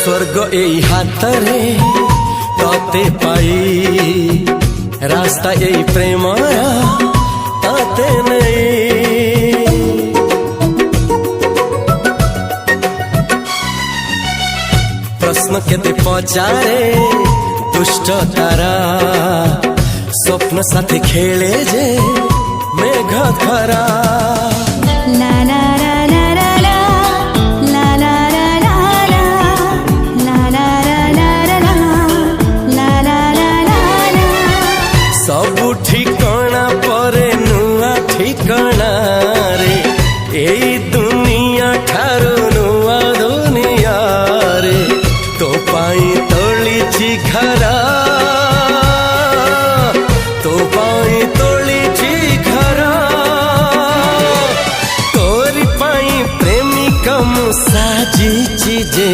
स्वर्ग एई हातरे तते पाई रास्ता एई प्रेमरा तते नहीं। प्रश्न केते पचारे दुष्ट तारा स्वप्न साथी खेले जे मेघ खरा। ला ला ला ला ला ला ला ला ला ला ला ला ला ला। सबु ठिकाना परे नुआ ठिकाना रे एई दुनिया ठारू नुआ दुनिया रे। तो पाई तोलिछि घरा तो पाई तोलिछि घरा तोरी पाई प्रेमिका मु साजिछि जे।